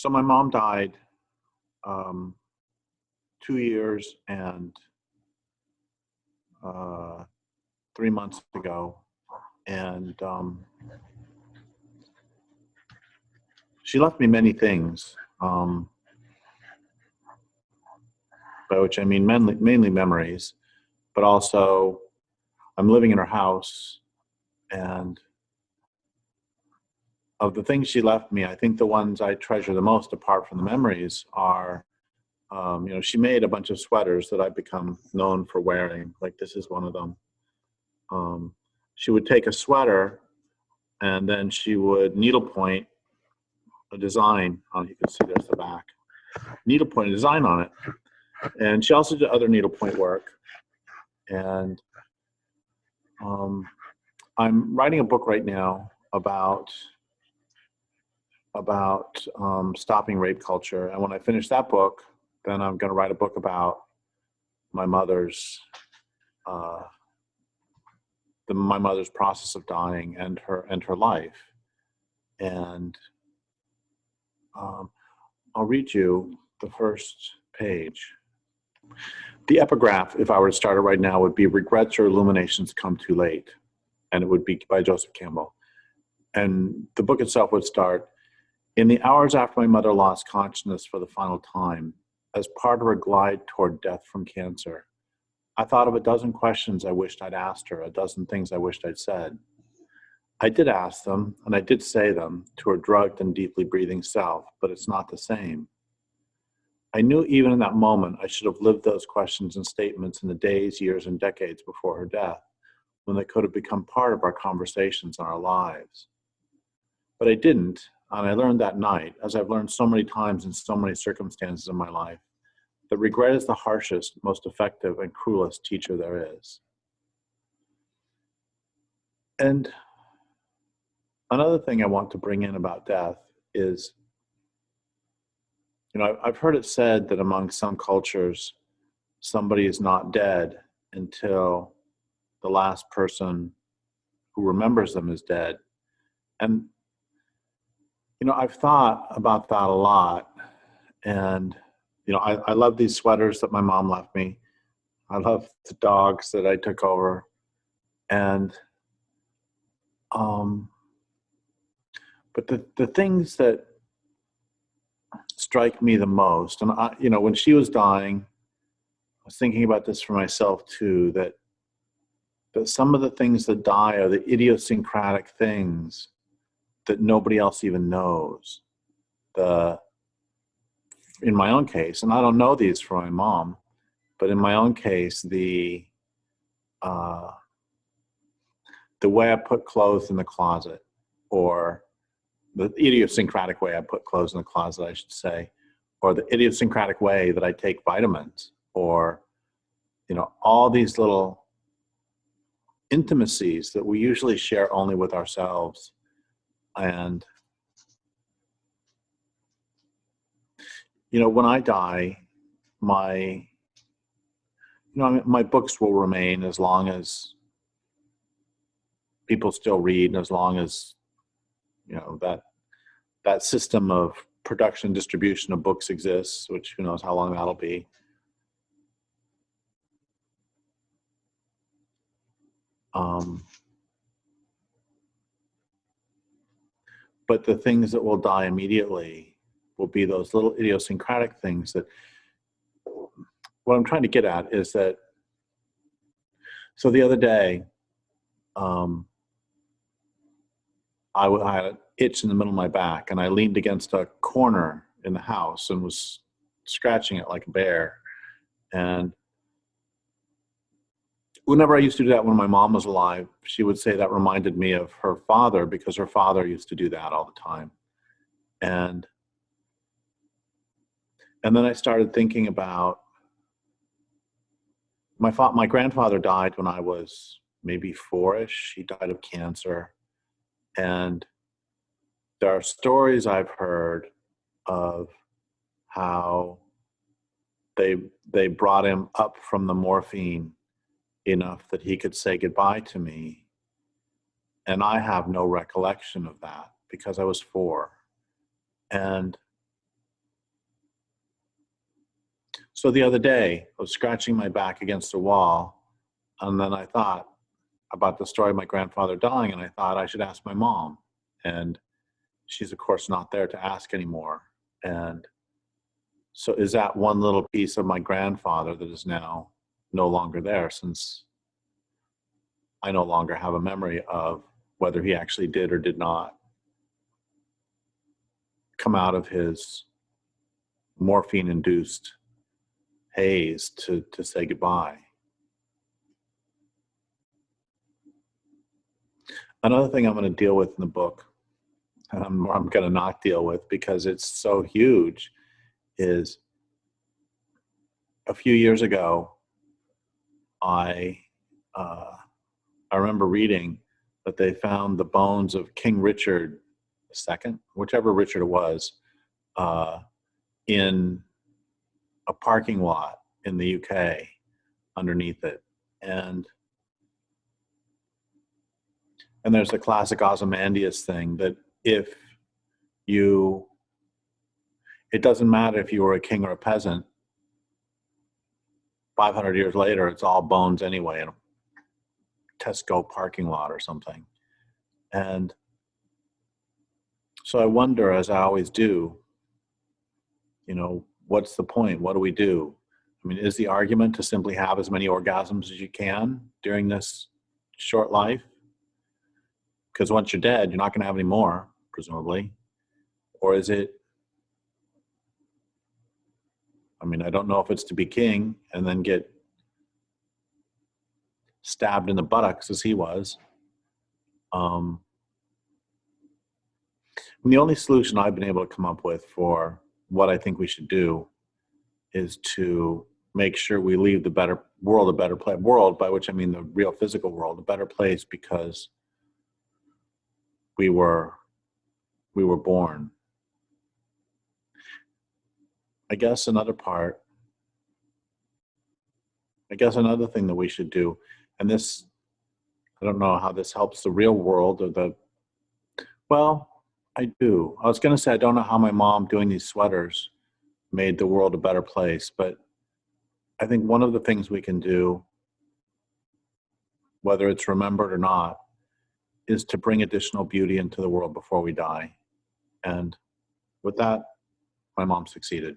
So my mom died um, 2 years and 3 months ago, and she left me many things, by which I mean mainly memories, but also I'm living in her house, and of the things she left me, I think the ones I treasure the most, apart from the memories, are she made a bunch of sweaters that I've become known for wearing. Like this is one of them. Um, she would take a sweater and then she would needlepoint a design on. You can see there's the back. Needlepoint a design on it, and she also did other needlepoint work. And I'm writing a book right now about stopping rape culture. And when I finish that book, then I'm going to write a book about my mother's my mother's process of dying and her life. And I'll read you the first page. The epigraph, if I were to start it right now, would be "Regrets or Illuminations Come Too Late," and it would be by Joseph Campbell. And the book itself would start, "In the hours after my mother lost consciousness for the final time, as part of her glide toward death from cancer, I thought of a dozen questions I wished I'd asked her, a dozen things I wished I'd said. I did ask them, and I did say them to her drugged and deeply breathing self, but it's not the same. I knew even in that moment I should have lived those questions and statements in the days, years, and decades before her death, when they could have become part of our conversations and our lives. But I didn't, and I learned that night, as I've learned so many times in so many circumstances in my life, that regret is the harshest, most effective, and cruelest teacher there is." And another thing I want to bring in about death is, I've heard it said that among some cultures, somebody is not dead until the last person who remembers them is dead. And, I've thought about that a lot. And, I love these sweaters that my mom left me. I love the dogs that I took over. And, but the things that strike me the most, and when she was dying, I was thinking about this for myself too, that some of the things that die are the idiosyncratic things that nobody else even knows. In my own case, and I don't know these for my mom, but in my own case, the way I put clothes in the closet, or the idiosyncratic way I put clothes in the closet, I should say, or the idiosyncratic way that I take vitamins, or, all these little intimacies that we usually share only with ourselves. And, when I die, my books will remain as long as people still read, and as long as, that system of production and distribution of books exists, which who knows how long that'll be. But the things that will die immediately will be those little idiosyncratic things that, what I'm trying to get at is that, so the other day, I had an itch in the middle of my back, and I leaned against a corner in the house and was scratching it like a bear. And whenever I used to do that when my mom was alive, she would say that reminded me of her father, because her father used to do that all the time. And then I started thinking about my grandfather died when I was maybe 4-ish. He died of cancer. And there are stories I've heard of how they brought him up from the morphine enough that he could say goodbye to me. And I have no recollection of that because I was 4. And So the other day, I was scratching my back against the wall, and then I thought about the story of my grandfather dying, and I thought I should ask my mom. And she's, of course, not there to ask anymore. And so is that one little piece of my grandfather that is now no longer there, since I no longer have a memory of whether he actually did or did not come out of his morphine-induced haze to say goodbye. Another thing I'm going to deal with in the book, and I'm going to not deal with because it's so huge, is a few years ago, I remember reading that they found the bones of King Richard II, whichever Richard it was, in a parking lot in the UK underneath it. And there's the classic Ozymandias thing that it doesn't matter if you were a king or a peasant, 500 years later, it's all bones anyway in a Tesco parking lot or something. And so I wonder, as I always do, what's the point? What do we do? I mean, is the argument to simply have as many orgasms as you can during this short life? Because once you're dead, you're not going to have any more, presumably. Or is it, I don't know if it's to be king and then get stabbed in the buttocks as he was. And the only solution I've been able to come up with for what I think we should do is to make sure we leave the better world a better place. World, by which I mean the real physical world, a better place because we were born. I guess another thing that we should do, and this, I don't know how this helps the real world well, I do. I was going to say, I don't know how my mom doing these sweaters made the world a better place, but I think one of the things we can do, whether it's remembered or not, is to bring additional beauty into the world before we die. And with that, my mom succeeded.